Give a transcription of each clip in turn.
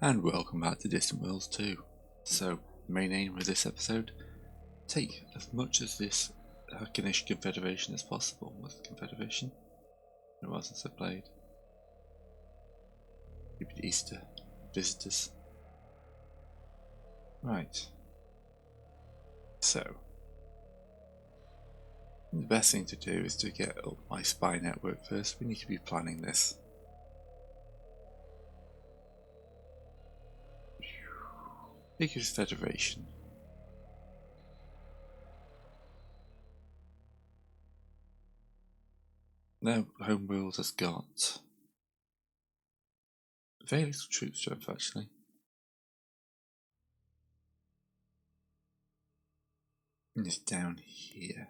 And welcome back to Distant Worlds 2. So, the main aim of this episode, take as much of this Ganesh Confederation as possible. What's the Confederation? It was since I played. Stupid Easter visitors. Right. So, the best thing to do is to get up my spy network first. We need to be planning this. Biggest Federation. No, Homeworld has got very little troop strength actually. And it's down here.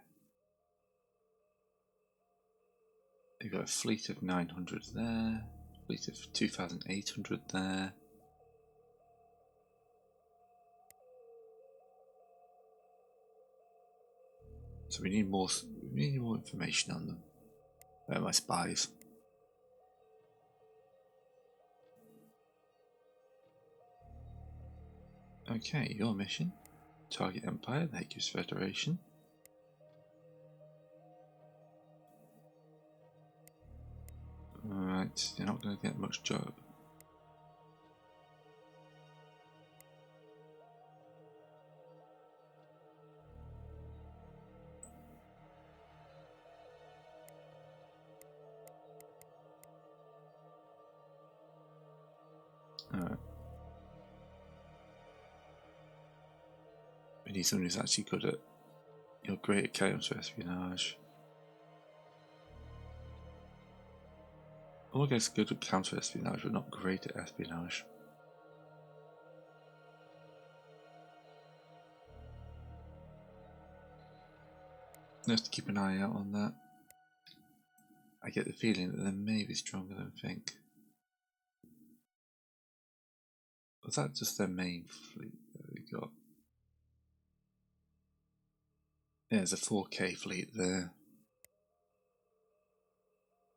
You've got a fleet of 900 there, fleet of 2,800 there. So we need more information on them. They're my spies. Okay, your mission. Target Empire, the Wekkarus Federation. Alright, you're not going to get much job. Alright. We need someone who's actually good at, great at counter-espionage. All guys good at counter-espionage, but not great at espionage. I have to keep an eye out on that. I get the feeling that they may be stronger than I think. Was that just their main fleet that we got? Yeah, there's a 4K fleet there.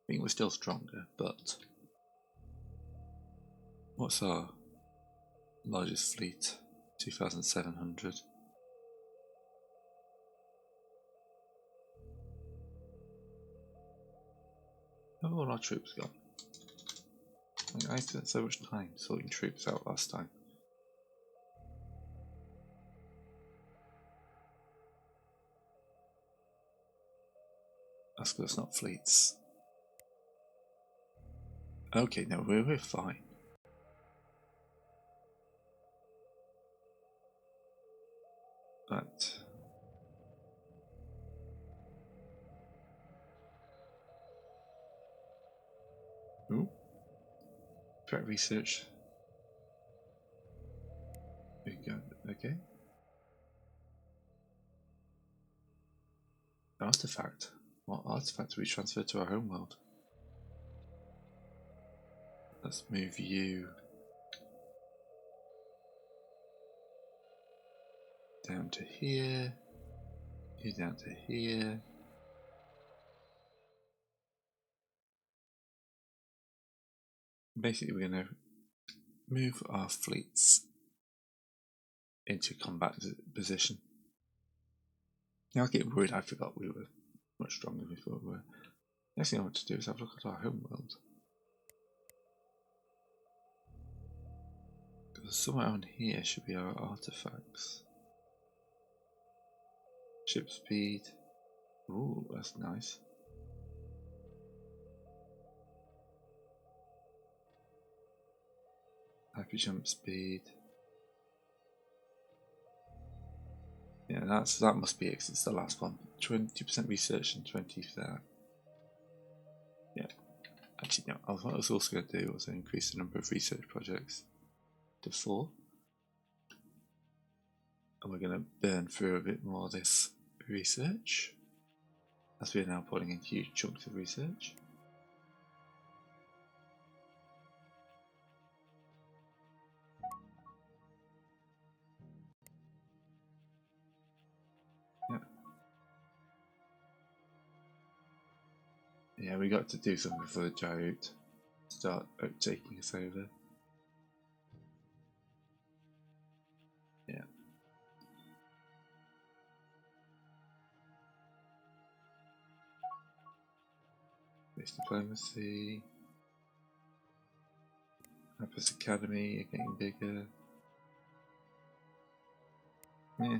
I think we're still stronger, but what's our largest fleet? 2,700. How have all our troops gone? I spent so much time sorting troops out last time. That's because it's not fleets. Okay, no, we're fine. But ooh. Threat research. There you go. Okay. Artifact. What artifact do we transfer to our homeworld? Let's move you down to here. You down to here. Basically, we're going to move our fleets into combat position. Now I get worried, I forgot we were much stronger before we were. Next thing I want to do is have a look at our homeworld. Because somewhere on here should be our artifacts. Ship speed. Ooh, that's nice. Hyper jump speed. Yeah, that must be it because it's the last one. 20% research and 20 for that. Yeah. Actually, no. What I was also going to do was increase the number of research projects to 4. And we're going to burn through a bit more of this research, as we are now putting in huge chunks of research. Yeah, we got to do something before the Atuuk start taking us over. Base diplomacy. Campus Academy are getting bigger. Yeah.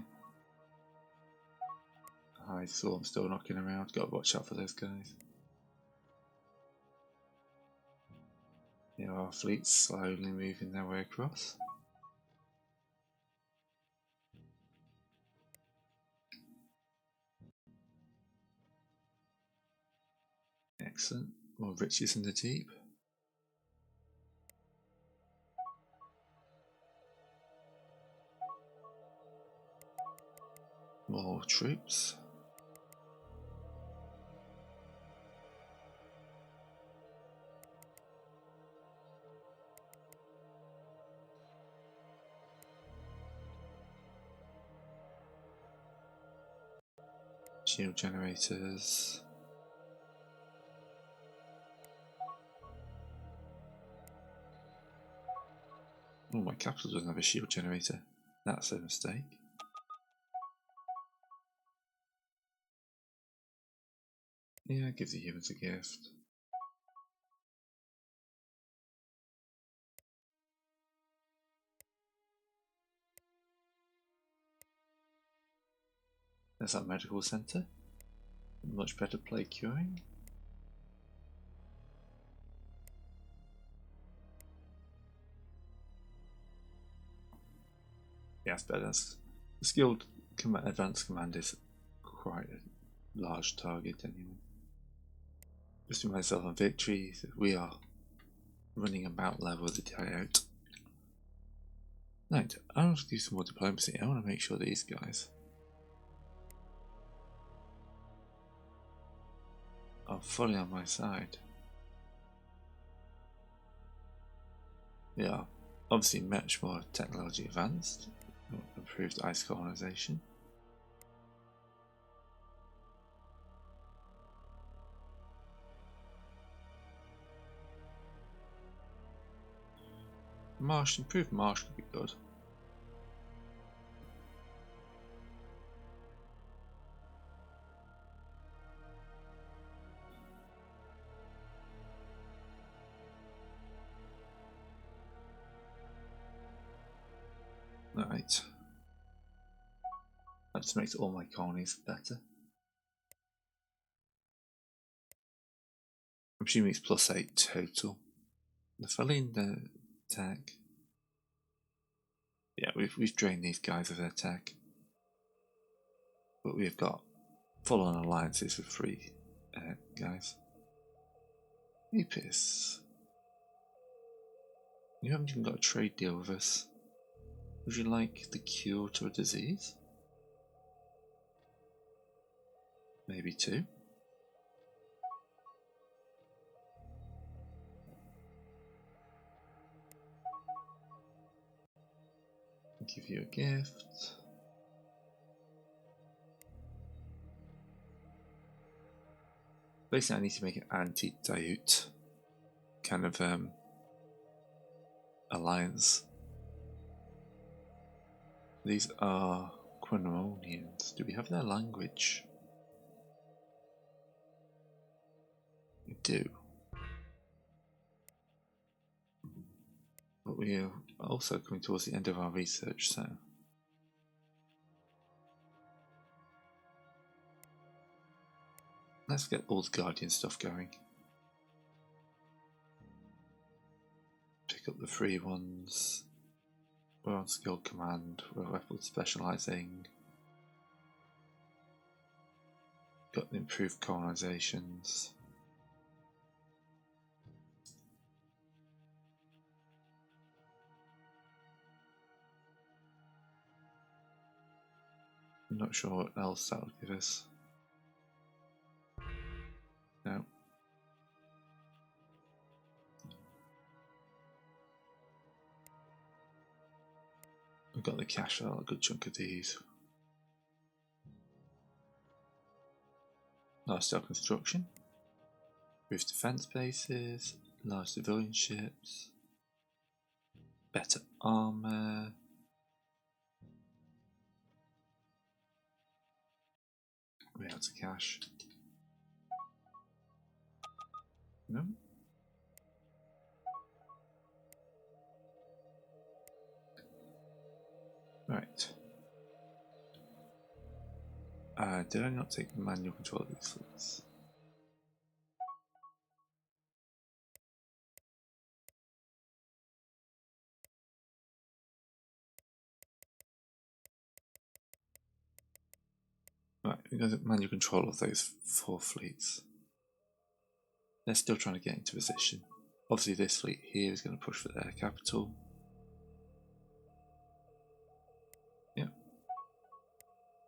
High Storm still knocking around. Got to watch out for those guys. Here our fleet's slowly moving their way across. Excellent. More riches in the deep. More troops. Shield generators. Oh, my capital doesn't have a shield generator. That's a mistake. Yeah, give the humans a gift. There's our medical centre. Much better plague curing. Yes, but that's the skilled advanced command is quite a large target anyway. Just to myself on victory, we are running about level with the day out. Right, I want to do some more diplomacy. I want to make sure these guys are fully on my side. They are obviously much more technologically advanced, improved ice colonization. Improved marsh could be good. Right. That just makes all my colonies better. I'm assuming it's +8 total. The Feline attack. Yeah, we've drained these guys of their tech. But we've got full on alliances with 3 guys. Epis. You haven't even got a trade deal with us. Would you like the cure to a disease? Maybe 2. I'll give you a gift. Basically, I need to make an anti-Dayut kind of alliance. These are Quinonians. Do we have their language? We do. But we are also coming towards the end of our research, so let's get all the Guardian stuff going. Pick up the free ones. We're on skilled command, we're weapon specializing. Got the improved colonizations. I'm not sure what else that would give us. No. We've got the cash for a good chunk of these. Large scale construction. Roof defense bases. Large civilian ships. Better armor. We're out of cash. No? Right. Did I not take manual control of these fleets? Right, we got manual control of those 4 fleets. They're still trying to get into position. Obviously this fleet here is going to push for their capital. Yeah.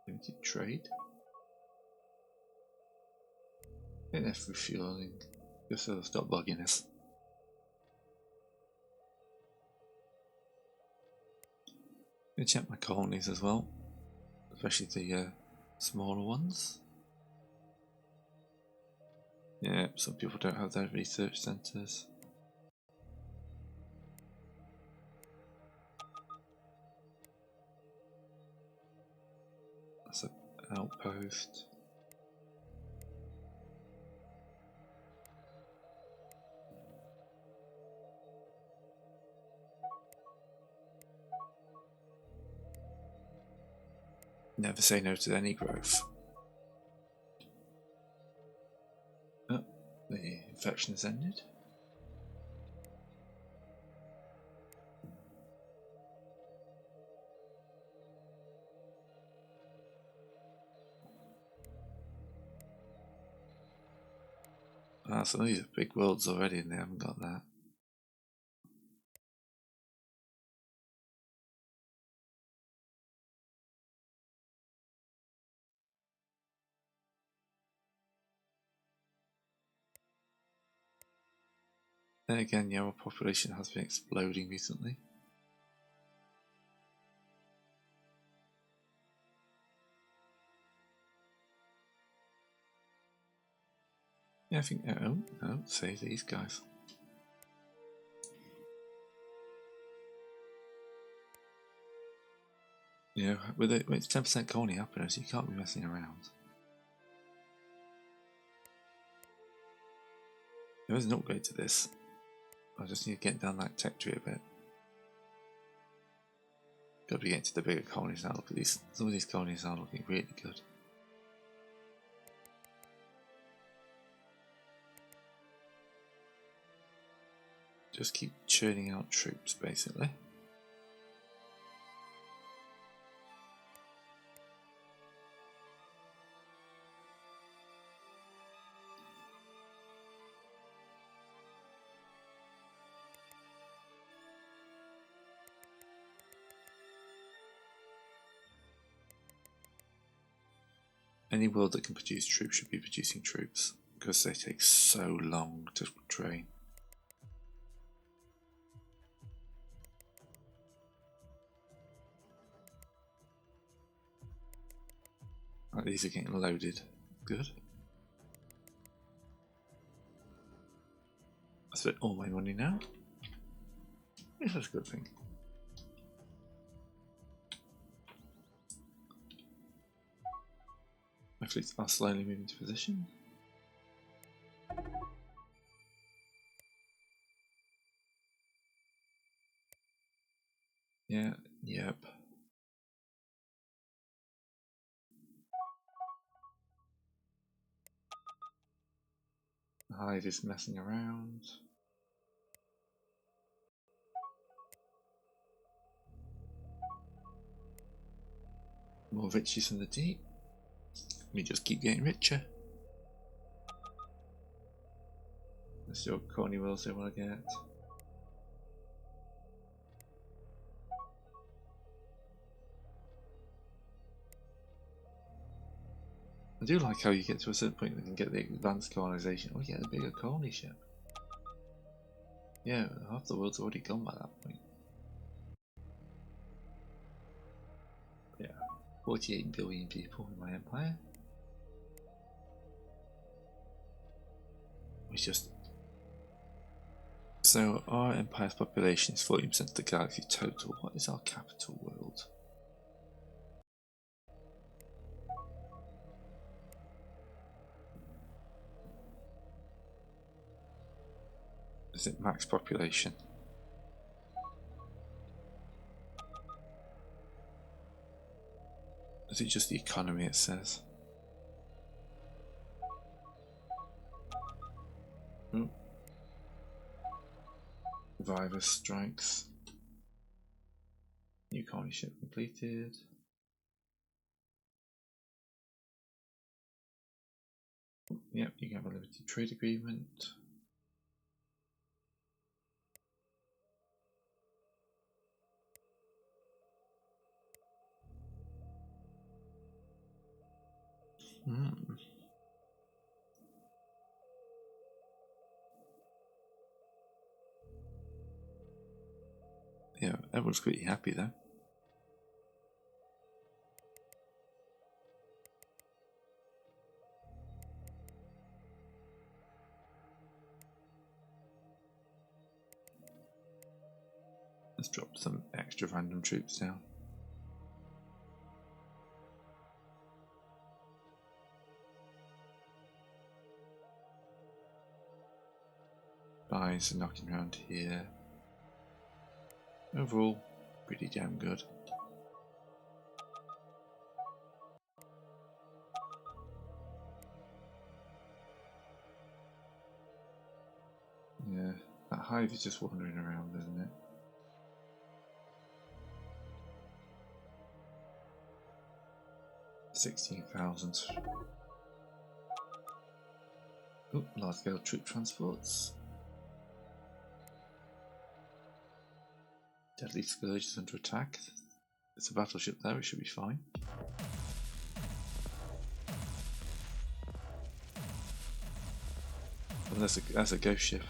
Limited trade. I think they're refueling. Just so they'll stop bugging us. I'm going to check my colonies as well. Especially the smaller ones. Yeah, some people don't have their research centres. That's an outpost. Never say no to any growth. Oh, the infection has ended. Ah, so these are big worlds already and they haven't got that. Then again, yeah, our population has been exploding recently. Yeah, I think, oh, no, say these guys. You know, with it's 10% colony happiness, you can't be messing around. There is an upgrade to this. I just need to get down that tech tree a bit. Got to be getting to the bigger colonies now. Look at these. Some of these colonies are looking really good. Just keep churning out troops, basically. Any world that can produce troops should be producing troops, because they take so long to train. Right, these are getting loaded. Good. I spent all my money now. Yes, that's a good thing. My fleets are slowly moving to position. Yeah, yep. The hive is messing around. More riches in the deep. We just keep getting richer. Let's see what colony worlds they want to get. I do like how you get to a certain point and you can get the advanced colonization. Oh, you get a bigger colony ship. Yeah, half the world's already gone by that point. Yeah, 48 billion people in my empire. It's just... So our empire's population is 40% of the galaxy total. What is our capital world? Is it max population? Is it just the economy it says? Oh. Virus strikes. New colony ship completed. Yep, you can have a limited trade agreement. Yeah, everyone's pretty happy though. Let's drop some extra random troops down. Guys are knocking around here. Overall, pretty damn good. Yeah, that hive is just wandering around, isn't it? $16,000. Oh, large-scale troop transports. Deadly Scourge is under attack. It's a battleship there, it should be fine. Oh, that's a ghost ship.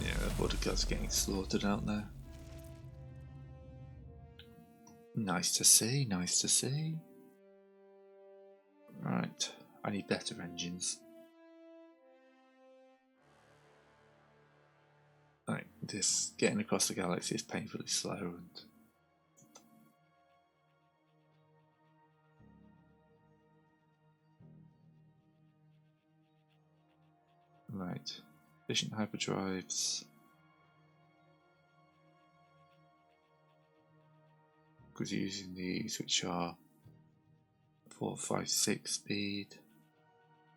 Yeah, the border guards are getting slaughtered out there. Nice to see, nice to see. Right, I need better engines. Right, this getting across the galaxy is painfully slow and right. Efficient hyperdrives. Because using these which are 456 speed,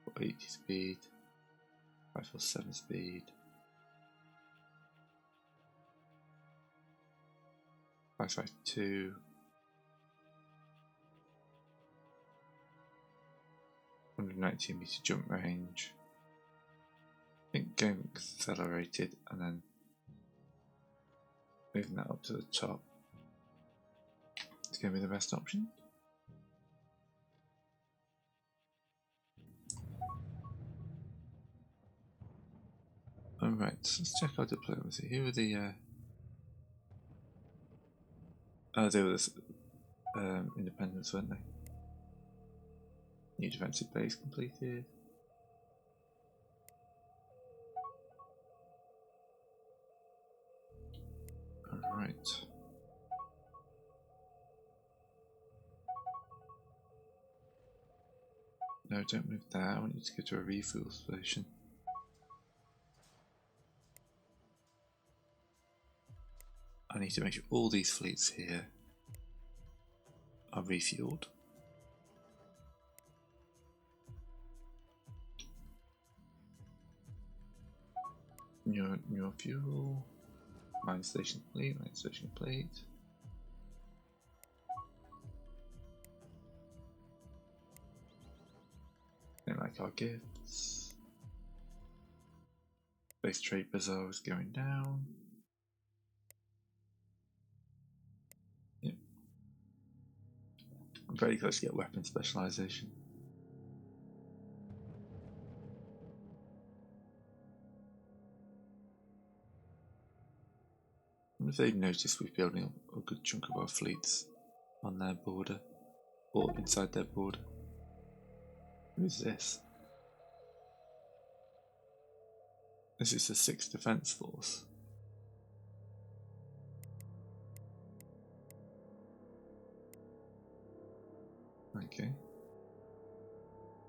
480 speed, 547 speed, 552, 192 meter jump range. I think going accelerated and then moving that up to the top is going to be the best option. Alright, so let's check our diplomacy. Who are the oh, they were the independents, weren't they? New defensive base completed. Alright. No, don't move that. I want you to go to a refuel station. I need to make sure all these fleets here are refueled. New fuel. Mine station complete. Mine station complete. Don't like our gifts. Base trade bazaar is going down. Yep. I'm very close to get weapon specialization. If they've noticed, we're building a good chunk of our fleets on their border or inside their border. Who's this? This is the 6th Defence Force. Okay.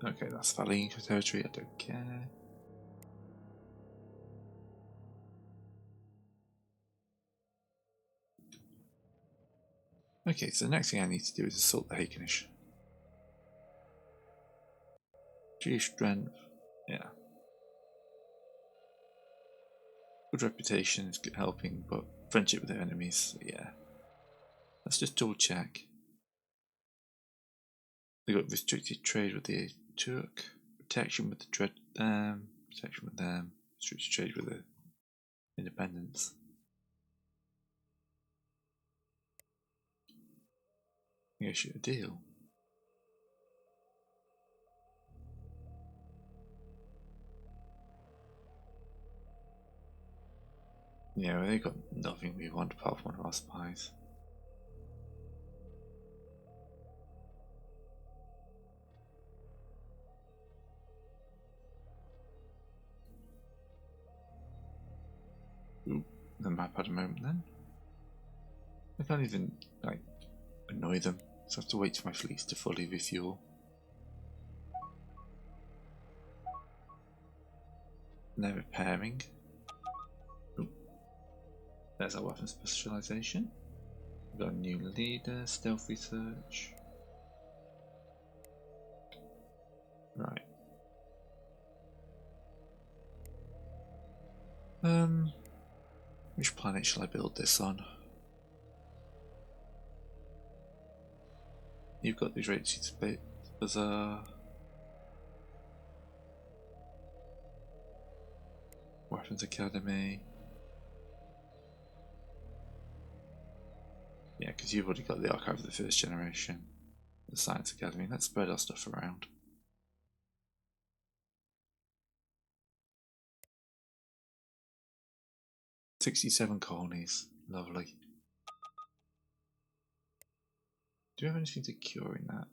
Okay, that's Valine territory, I don't care. Okay, so the next thing I need to do is assault the Hakenish. G strength, yeah. Good reputation is helping, but friendship with their enemies, yeah. Let's just double check. They got restricted trade with the Atuuk, protection with the protection with them, restricted trade with the independents. Negotiate a deal. Yeah, well, they got nothing we want apart from one of our spies. Ooh, the map had a moment then. I can't even, like, annoy them, so I have to wait for my fleets to fully refuel. And they're repairing. Ooh. There's our weapon specialization. We've got a new leader, stealth research. Right. Which planet shall I build this on? You've got these rated space bazaar. Weapons Academy. Yeah, because you've already got the archive of the first generation. The Science Academy. Let's spread our stuff around. 67 colonies. Lovely. Do we have anything to cure in that?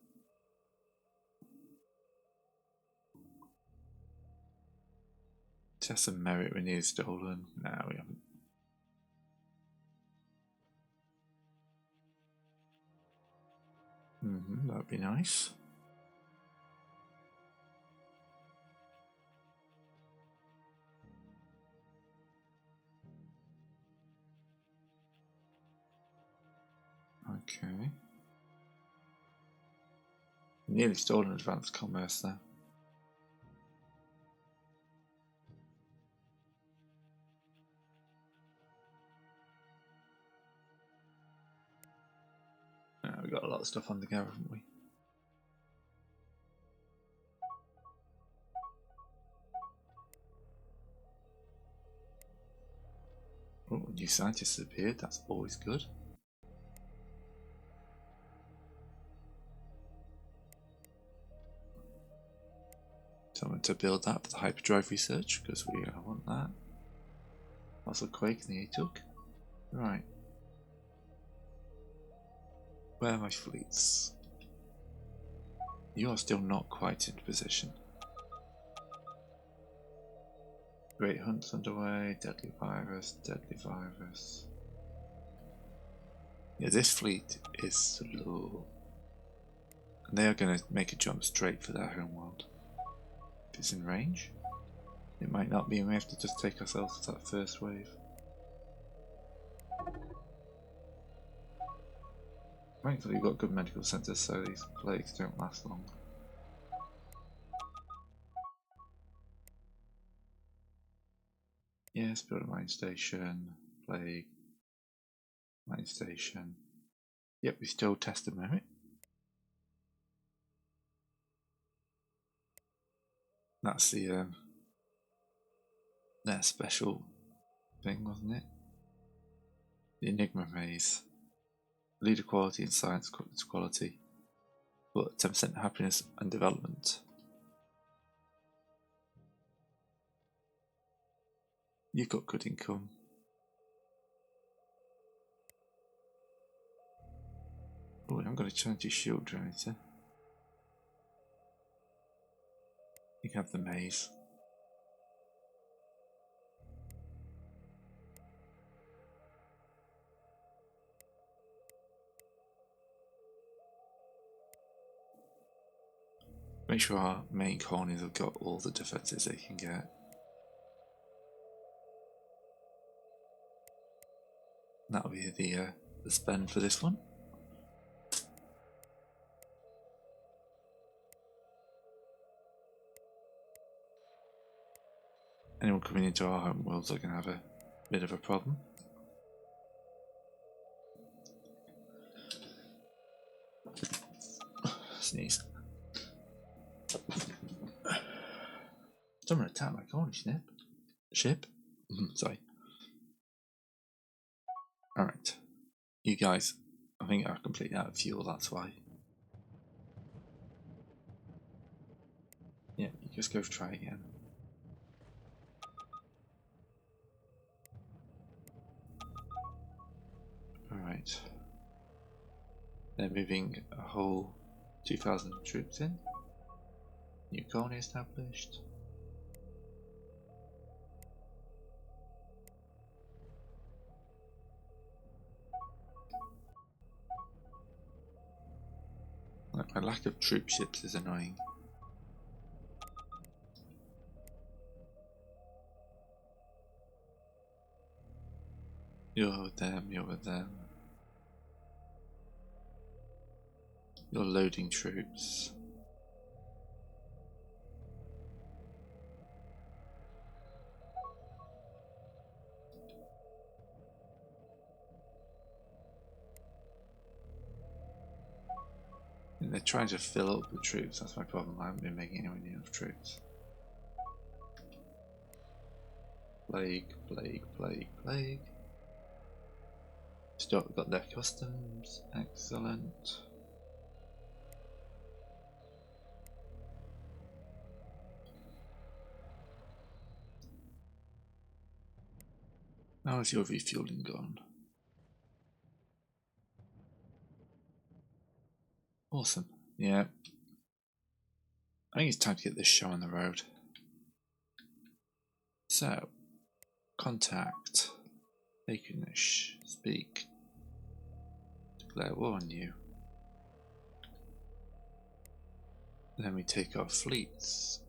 Test of merit when nearly stolen. No, we haven't. That'd be nice. Okay. Nearly stolen advanced commerce there. We've got a lot of stuff on the go, haven't we? Oh, new scientists appeared, that's always good. So I'm going to build that for the hyperdrive research, because we want that. Also Quake in the Atuuk. Right. Where are my fleets? You are still not quite in position. Great hunts underway, deadly virus, deadly virus. Yeah, this fleet is slow. And they are going to make a jump straight for their homeworld. If it's in range, it might not be, and we have to just take ourselves to that first wave. Thankfully, we've got good medical centres, so these plagues don't last long. Yes, build a mine station, plague, mine station. Yep, we still test the merit. That's the their special thing, wasn't it? The Enigma Maze. Leader quality and science quality. But 10% happiness and development. You've got good income. Oh, I'm going to change your shield generator. You can have the maze. Make sure our main colonies have got all the defences they can get. That'll be the spend for this one. Anyone coming into our home worlds are going to have a bit of a problem. Sneeze. Someone attacked my colony ship. Sorry. Alright. You guys, I think are completely out of fuel, that's why. Yeah, you just go try again. Alright. They're moving a whole 2,000 troops in. New colony established. My lack of troop ships is annoying. You're with them, you're with them. You're loading troops. They're trying to fill up with troops, that's my problem. I haven't been making anywhere near enough troops. Plague, plague, plague, plague. Still got their customs, excellent. How is your refueling gone? Awesome, yeah. I think it's time to get this show on the road. So, contact, Akonish, speak, declare war on you. Then we take our fleets.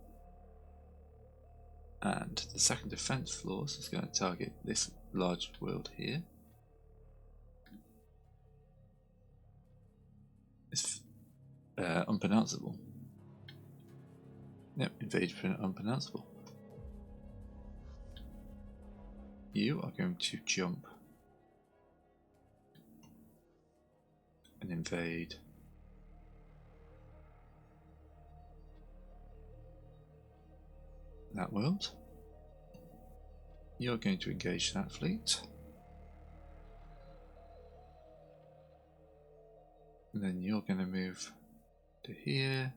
And the second defense force is going to target this large world here. It's unpronounceable. Yep, invade unpronounceable. You are going to jump and invade that world. You're going to engage that fleet. And then you're going to move to here.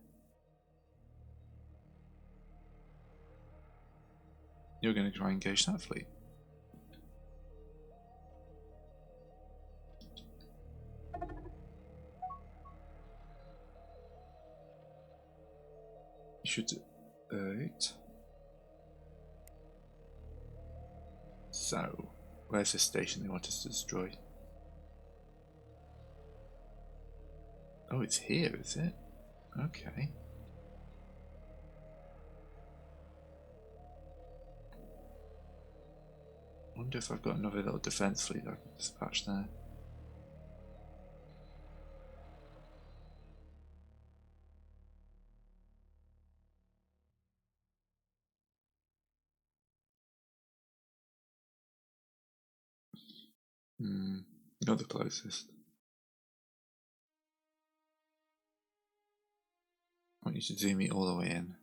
You're going to try and engage that fleet. You should 8. So, where's the station they want us to destroy? Oh, it's here, is it? Okay. Wonder if I've got another little defense fleet I can dispatch there. You're the closest. I want you to zoom me all the way in.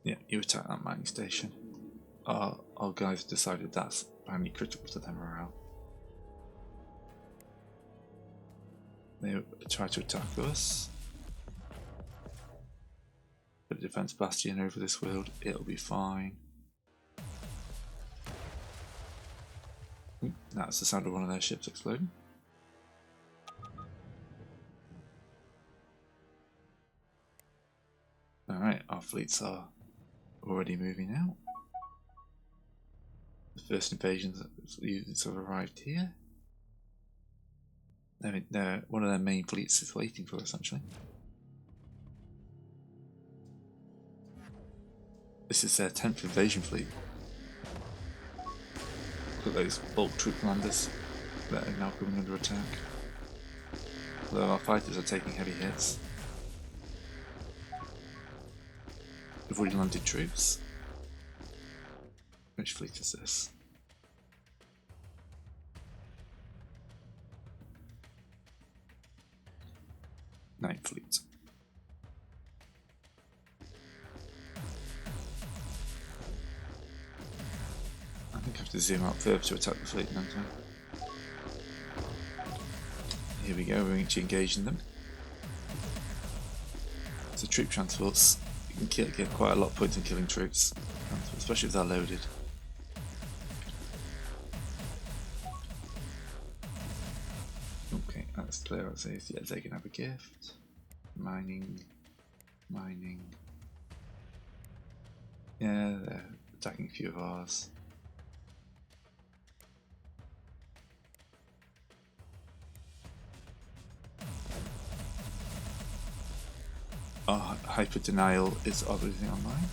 Yeah, you attack that mining station. Our guys decided that's apparently critical to their morale. They try to attack us. Put a defense bastion over this world, it'll be fine. That's the sound of one of their ships exploding. Alright, our fleets are already moving out. The first invasions have arrived here. One of their main fleets is waiting for us, actually. This is their 10th invasion fleet. Look at those bulk troop commanders that are now coming under attack. Although our fighters are taking heavy hits. We've already landed troops. Which fleet is this? Ninth Fleet. I think I have to zoom out further to attack the fleet now. Here we go, we're actually engaging them. So troop transports, you can get quite a lot of points in killing troops, especially if they're loaded. Okay, that's clear. I'll say, yeah, they can have a gift. Mining. Yeah, they're attacking a few of ours. Oh, hyper denial is obviously online.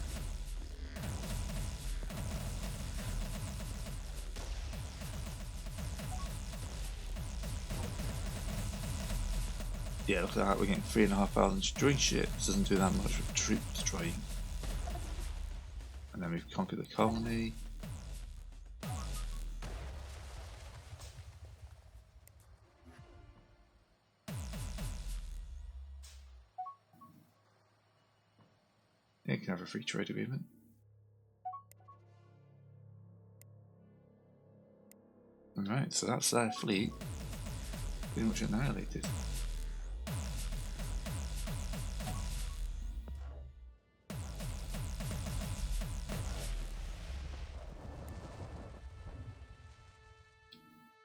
Yeah, look at that, we're getting 3,500 destroying ships, doesn't do that much with troop destroying. And then we've conquered the colony. Yeah, you can have a free trade agreement. Alright, so that's their fleet. Pretty much annihilated.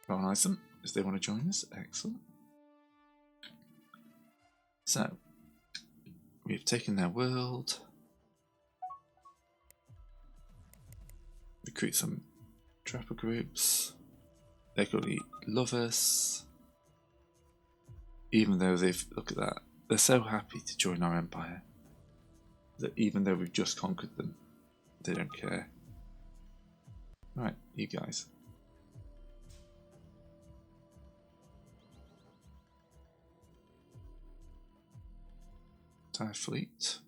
Colonise them if they want to join us. Excellent. So, we've taken their world. Recruit some trapper groups. They could love us. Even though look at that, they're so happy to join our empire that even though we've just conquered them, they don't care. Right, you guys. Entire fleet.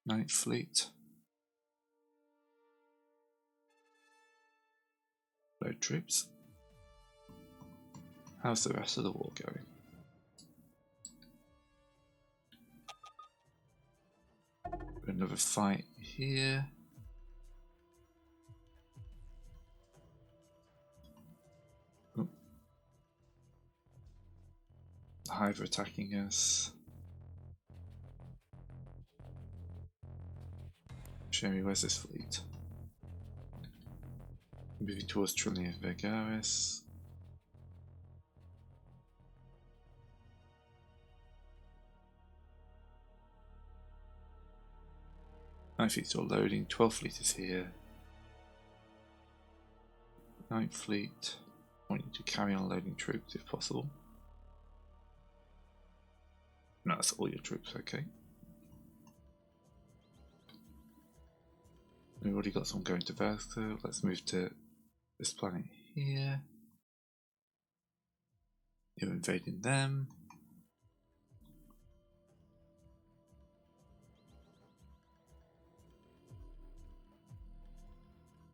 Ninth Fleet. Load troops. How's the rest of the war going? Another fight here. Oh. The Hive are attacking us. Show me, where's this fleet? Moving towards Trillium of Wekkarus. Ninth Fleet's all loading, 12th Fleet is here. Ninth Fleet, I want you to carry on loading troops if possible. No, that's all your troops, okay. We've already got some going to Vertho. Let's move to this planet here. You're invading them.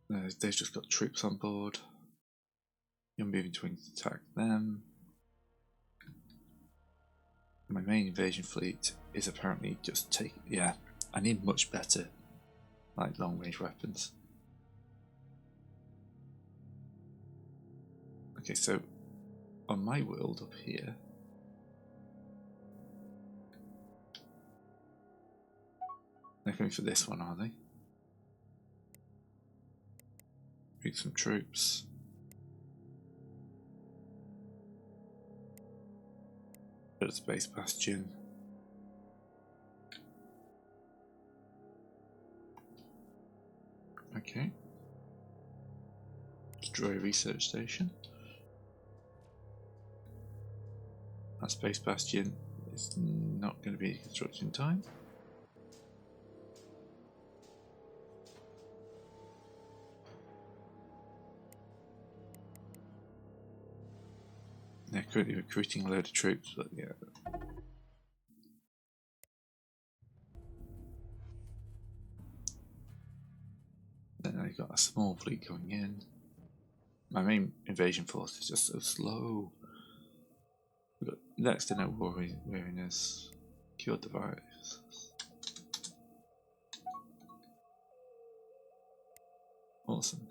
They've just got troops on board. You're moving to attack them. My main invasion fleet is apparently just yeah, I need much better like long range weapons. Okay, so on my world up here, they're coming for this one, are they? Recruit some troops. Build a space bastion. Okay. Destroy a research station. That space bastion is not going to be constructed in time. They're currently recruiting a load of troops, but yeah. Then they've got a small fleet coming in. My main invasion force is just so slow. We've got next to no weariness. Cured the virus. Awesome.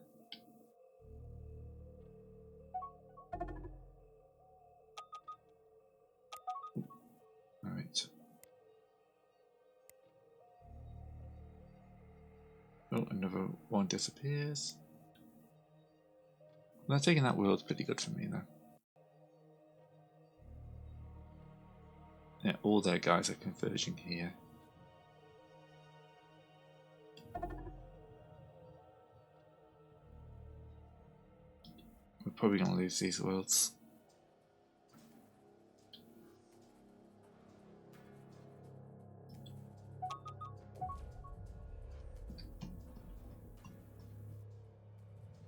Alright. Oh, another one disappears. Well, taking that world's pretty good for me though. Yeah, all their guys are converging here. We're probably going to lose these worlds.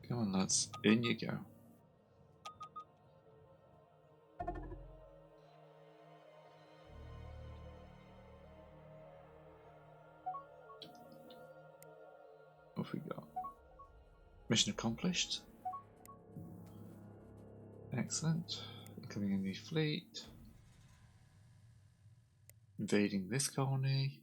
Come on lads, in you go. What have we got? Mission accomplished. Excellent. Coming in the fleet. Invading this colony.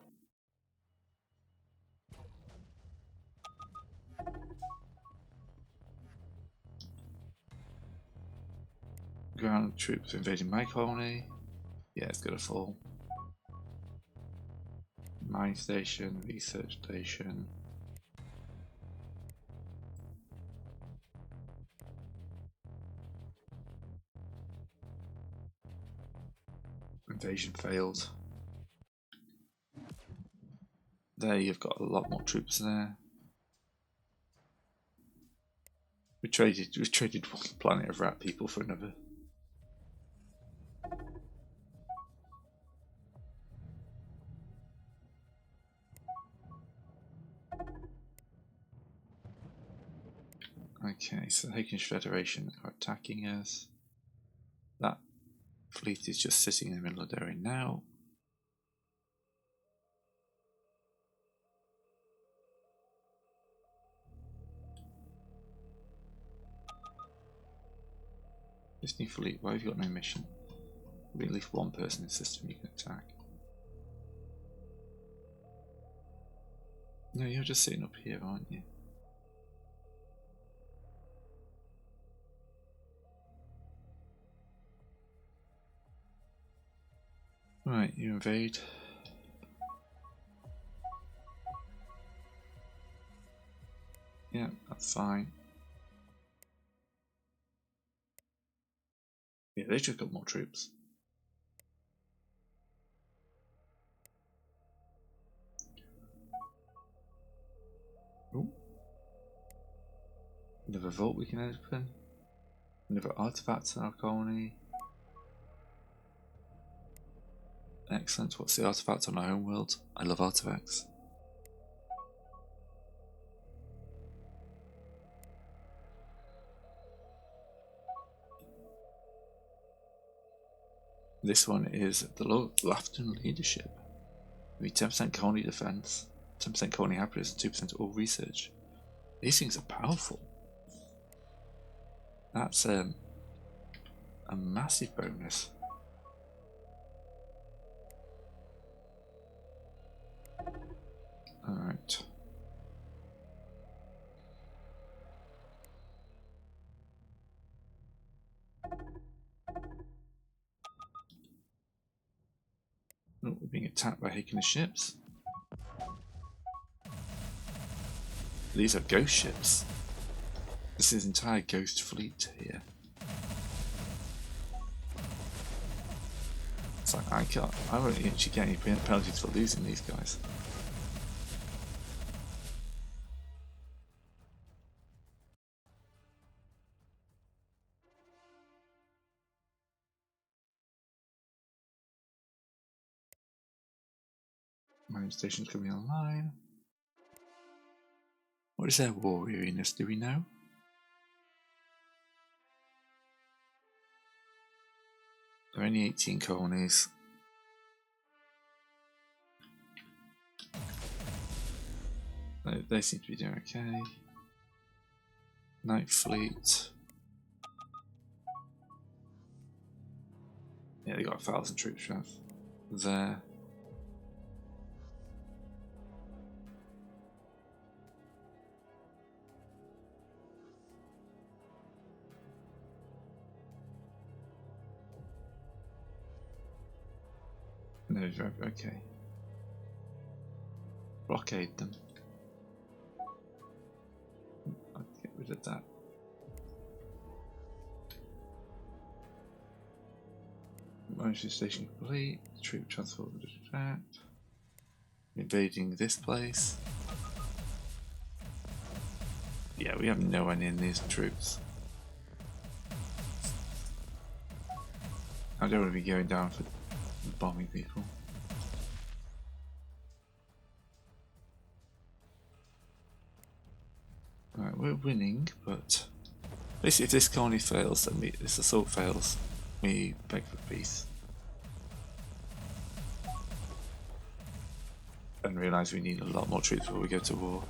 Ground troops invading my colony. Yeah, it's gonna fall. Mine station, research station. Invasion failed. There you've got a lot more troops there. We traded one planet of rat people for another. Okay, so the Hakish Federation are attacking us. That fleet is just sitting in the middle of the area now. This new fleet, why have you got no mission? There'll be at least one person in the system you can attack. No, you're just sitting up here, aren't you? Right, you invade. Yeah, that's fine. Yeah, they just got more troops. Ooh. Another vault we can open. Another artifact in our colony. Excellent. What's the artifact on our home world? I love artifacts. This one is the Lafton Leadership. We 10% colony defense, 10% colony happiness, and 2% all research. These things are powerful. That's a massive bonus. Alright. Oh, we're being attacked by Hakener ships. These are ghost ships. This is entire ghost fleet here. It's like I won't actually get any penalties for losing these guys. Mining stations coming online. What is their war weariness, do we know? There are only 18 colonies. They seem to be doing okay. Night Fleet. Yeah, they got 1,000 troops there. No, okay. Blockade them. I'll get rid of that. Motion station complete. Troop transport to distract. Invading this place. Yeah, we have no one in these troops. I don't want to be going down for bombing people. Right, we're winning, but basically if this colony fails, then this assault fails, we beg for peace. And realise we need a lot more troops before we go to war.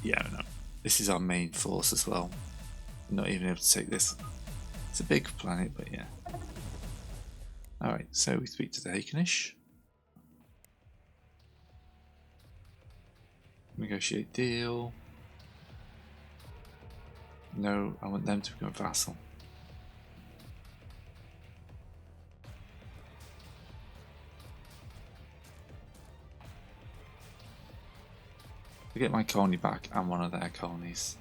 Yeah, no. This is our main force as well. Not even able to take this. It's a big planet, but yeah. Alright, so we speak to the Hakonish. Negotiate deal. No, I want them to become a vassal. To get my colony back and one of their colonies.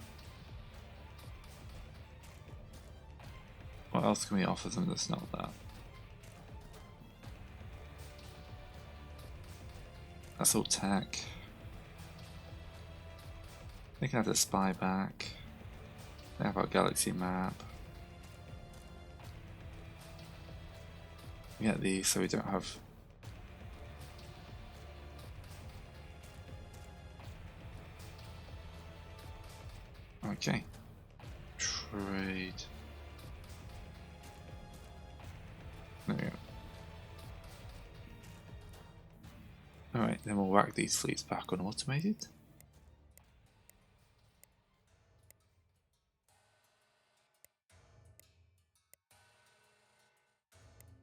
What else can we offer them that's not that? That's all tech. They can have the spy back. They have our galaxy map. We get these so we don't have. Okay. Trade. There we go. Alright, then we'll whack these fleets back on automated.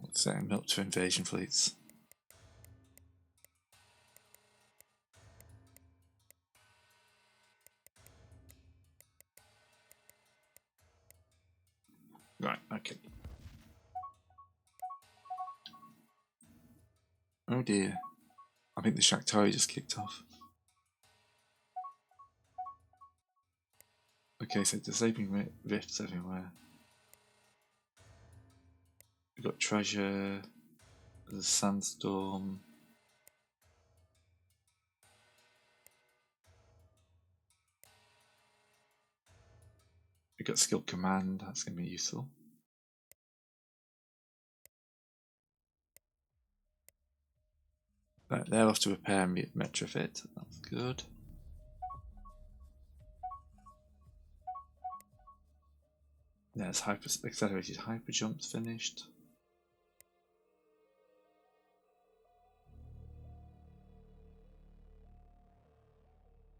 Let's set them up to invasion fleets. Right, okay. Oh dear. I think the Shaktari just kicked off. Okay, so disabling rifts everywhere. We've got treasure, there's a sandstorm. We've got skill command, that's going to be useful. Right, they're off to repair and retrofit, that's good. There's accelerated hyper jumps finished.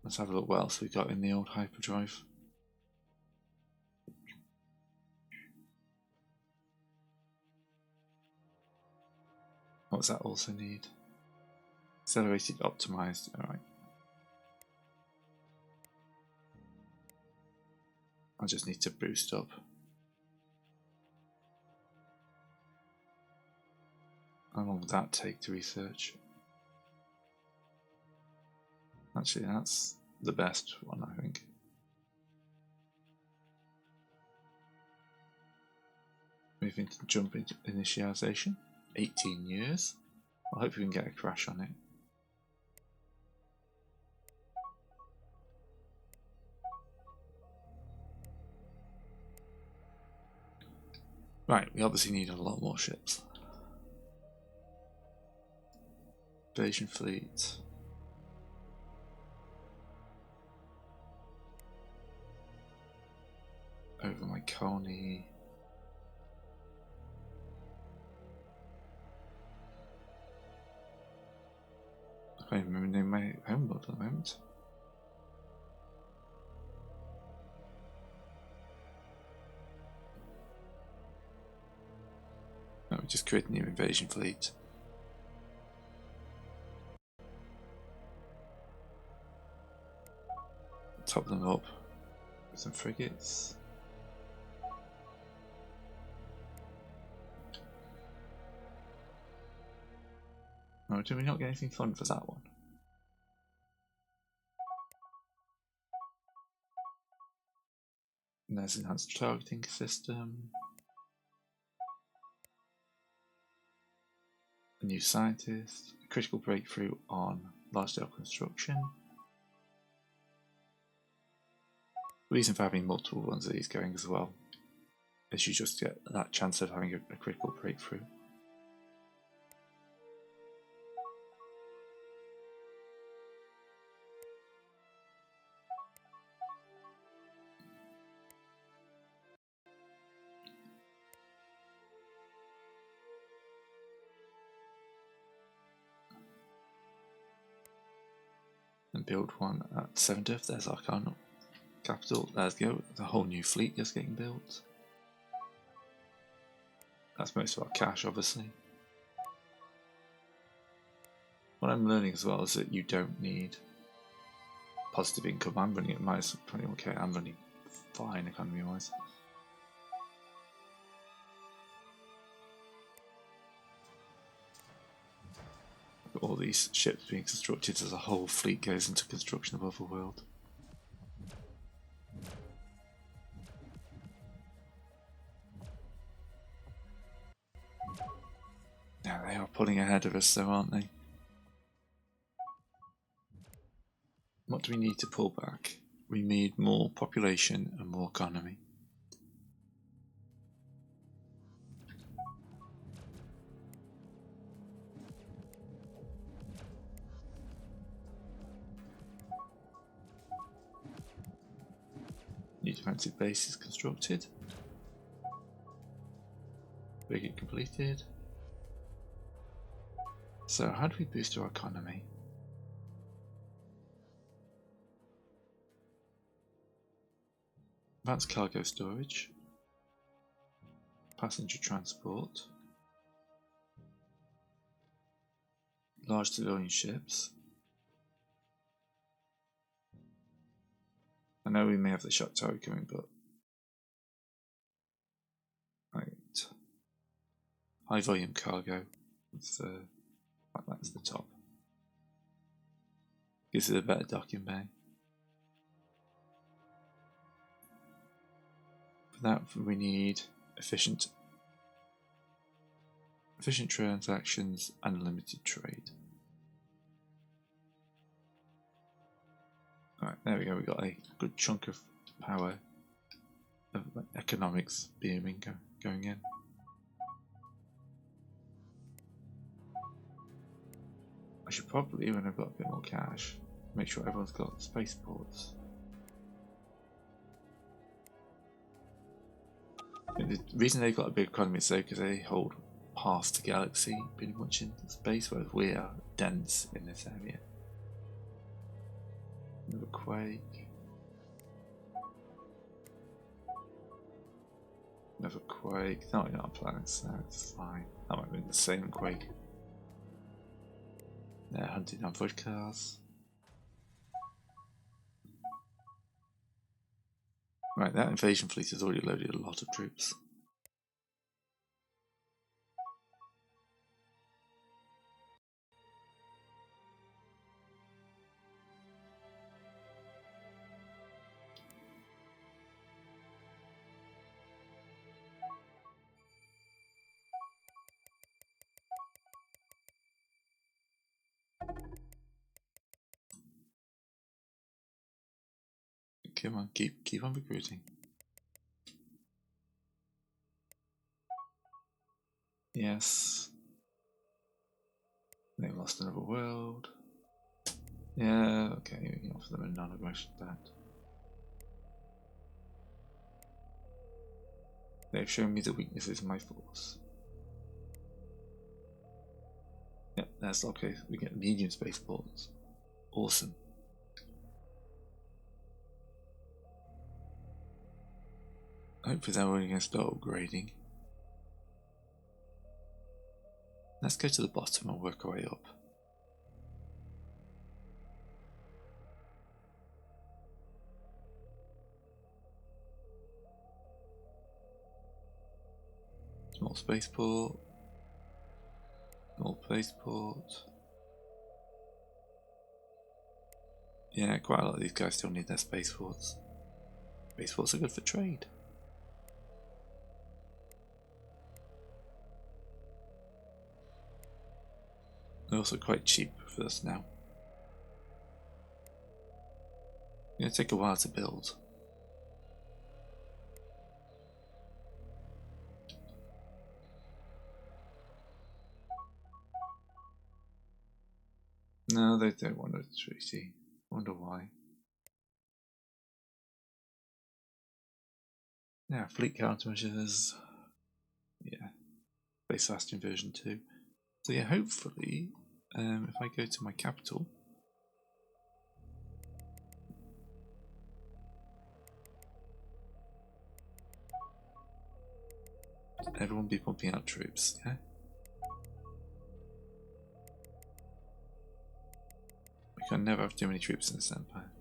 Let's have a look what else we got in the old hyperdrive. What's that also need? Accelerated optimized, alright. I just need to boost up. How long would that take to research? Actually, that's the best one, I think. Moving to jump into initialization. 18 years. I hope we can get a crash on it. Right, we obviously need a lot more ships. Invasion fleet. Over my colony. I can't even remember my homeworld at the moment. No, we just create a new invasion fleet. Top them up with some frigates. Oh, did we not get anything fun for that one? And there's enhanced targeting system. A new scientist. A critical breakthrough on large-scale construction. The reason for having multiple ones of these going as well is you just get that chance of having a critical breakthrough. And build one at Sevendorf. There's our capital. There's go. The whole new fleet is getting built. That's most of our cash, obviously. What I'm learning as well is that you don't need positive income. I'm running at minus 21k. I'm running fine economy-wise. All these ships being constructed as a whole fleet goes into construction above the world. Now they are pulling ahead of us though, aren't they? What do we need to pull back? We need more population and more economy. New defensive bases constructed. Frigate completed. So how do we boost our economy? Advanced cargo storage. Passenger transport. Large civilian ships. I know we may have the shock tower coming, but right. High volume cargo. That's the top. Gives it a better docking bay. For that we need efficient transactions and limited trade. Alright, there we go, we got a good chunk of power of economics booming going in. I should probably, when I've got a bit more cash, make sure everyone's got spaceports. The reason they've got a big economy is because they hold half the galaxy pretty much in space, whereas we are dense in this area. Another quake. Another quake. No, we're not planning, so it's fine. That might be the same quake. They're hunting down vodkas. Right, that invasion fleet has already loaded a lot of troops. Come on, keep on recruiting. Yes. They lost another world. Yeah, okay, we can offer them a non-aggression pact. They've shown me the weaknesses of my force. Yep, that's okay. We get medium spaceports. Awesome. Hopefully they're only going to start upgrading. Let's go to the bottom and work our way up. Small spaceport. Small spaceport. Yeah, quite a lot of these guys still need their spaceports. Spaceports are good for trade. They're also quite cheap for us now. It's going to take a while to build. No, they don't want a treaty. Wonder why. Yeah, fleet countermeasures. Yeah, space fast inversion too. So yeah, hopefully, if I go to my capital, everyone be pumping out troops. Yeah. We can never have too many troops in this empire.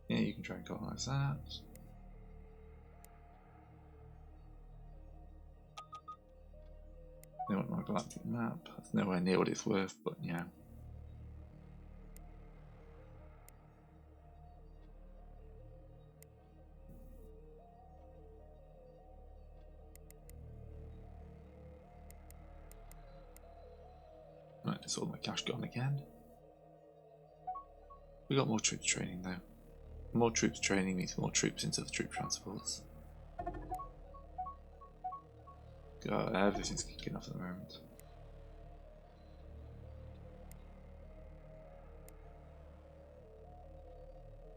Yeah, you can try and colonize that. They want my galactic map. That's nowhere near what it's worth, but yeah. Right, it's all my cash gone again. We got more troops training though. More troops training means more troops into the troop transports. God, everything's kicking off at the moment.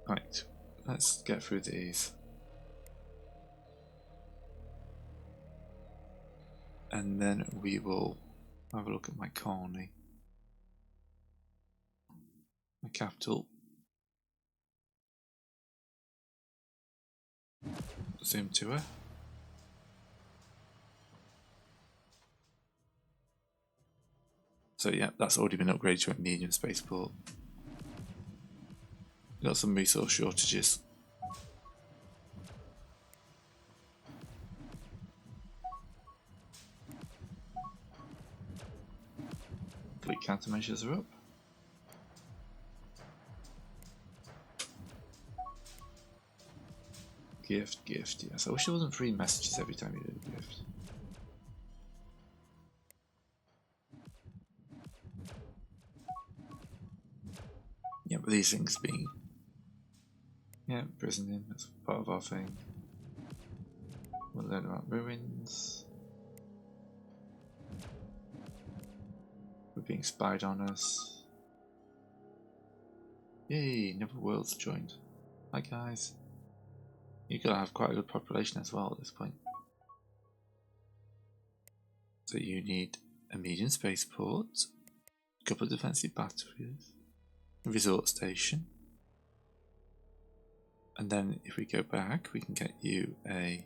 Right, let's get through these. And then we will have a look at my colony. My capital. Zoom to her. So yeah, that's already been upgraded to a medium spaceport. We've got some resource shortages. Fleet countermeasures are up. Gift, gift, yes. I wish there wasn't free messages every time you did a gift. Yeah, but these things being... Yeah, prison in, that's part of our thing. We'll learn about ruins. We're being spied on us. Yay, another world's joined. Hi guys. You gotta have quite a good population as well at this point. So you need a medium spaceport, a couple of defensive batteries, a resort station, and then if we go back we can get you a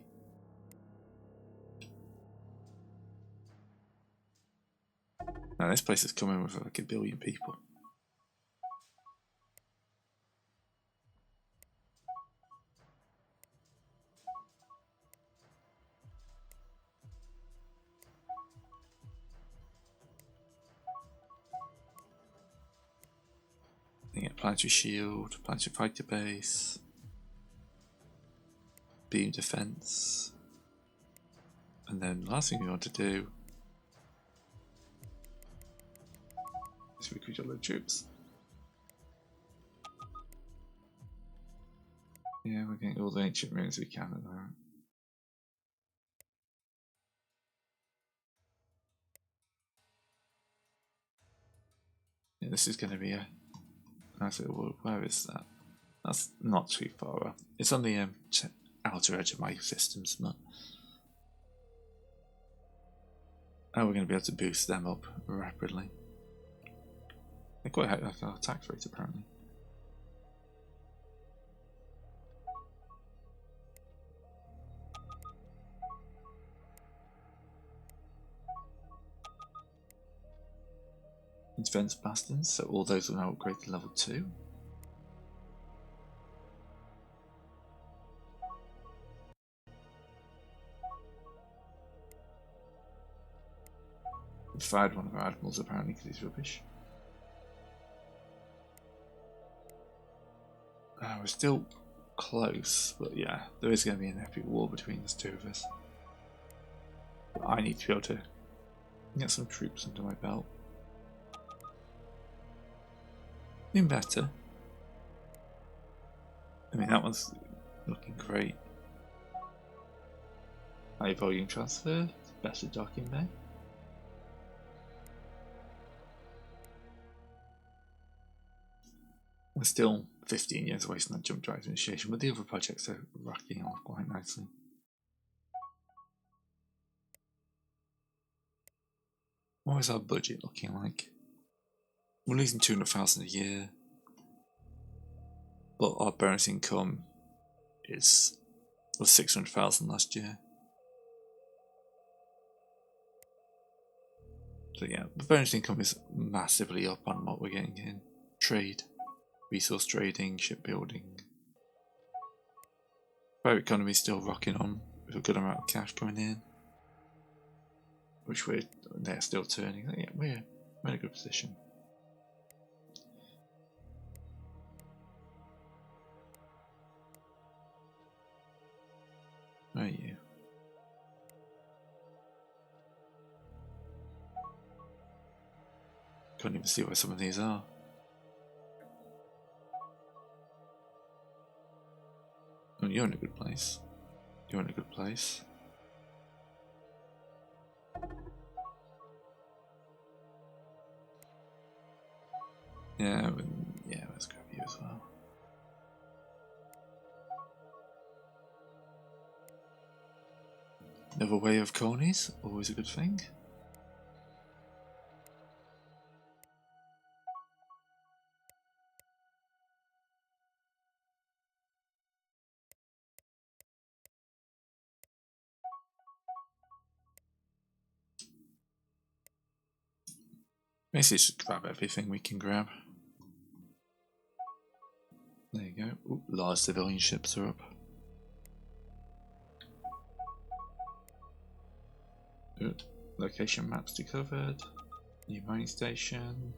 now this place is coming with like 1 billion people. You get planetary shield, planetary fighter base, beam defense, and then the last thing we want to do is recruit all the troops. Yeah, we're getting all the ancient ruins we can at the moment. this is going to be a nice little world. Where is that? That's not too far up. It's on the outer edge of my systems, but we're going to be able to boost them up rapidly. They quite high our attack rate apparently. Defense bastions, so all those are now upgraded to level 2. We fired one of our admirals apparently because he's rubbish. We're still close, but yeah, there is going to be an epic war between the two of us. But I need to be able to get some troops under my belt. Been better. I mean, that one's looking great. High volume transfer, better docking bay. We're still 15 years away from that jump drive initiation, but the other projects are rocking off quite nicely. What is our budget looking like? We're losing 200,000 a year, but our bonus income was 600,000 last year. So yeah, the bonus income is massively up on what we're getting in trade, resource trading, shipbuilding. Our economy is still rocking on with a good amount of cash coming in, which they're still turning. Yeah, we're in a good position. Where are you? Can't even see where some of these are. Oh, you're in a good place. You're in a good place. Yeah, let's grab you as well. Another way of colonies, always a good thing. Basically just grab everything we can grab. There you go. Ooh, large civilian ships are up. Ooh, location maps discovered. New mining station.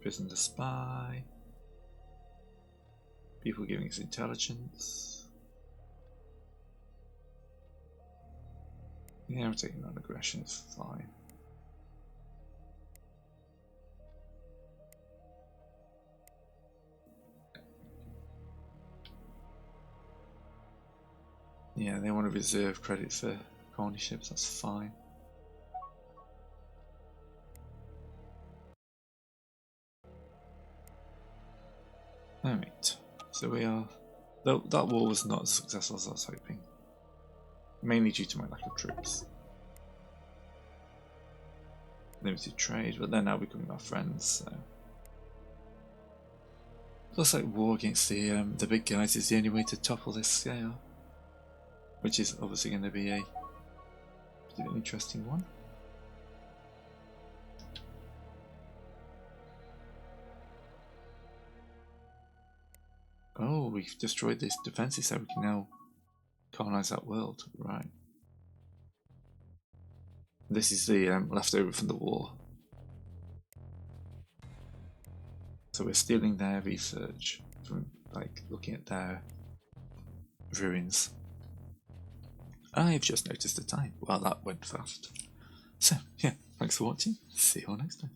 Prison to spy. People giving us intelligence. Yeah, we're taking on aggression, it's fine. Yeah, they want to reserve credit for colony ships, that's fine. Alright, so we are... That war was not as successful as I was hoping. Mainly due to my lack of troops. Limited trade, but they're now becoming our friends, so... Looks like war against the big guys is the only way to topple this scale. Which is obviously going to be an interesting one. Oh, we've destroyed this defences so we can now colonise that world. Right. This is the leftover from the war. So we're stealing their research from, like, looking at their ruins. I've just noticed the time. Well, that went fast. So, yeah, thanks for watching. See you all next time.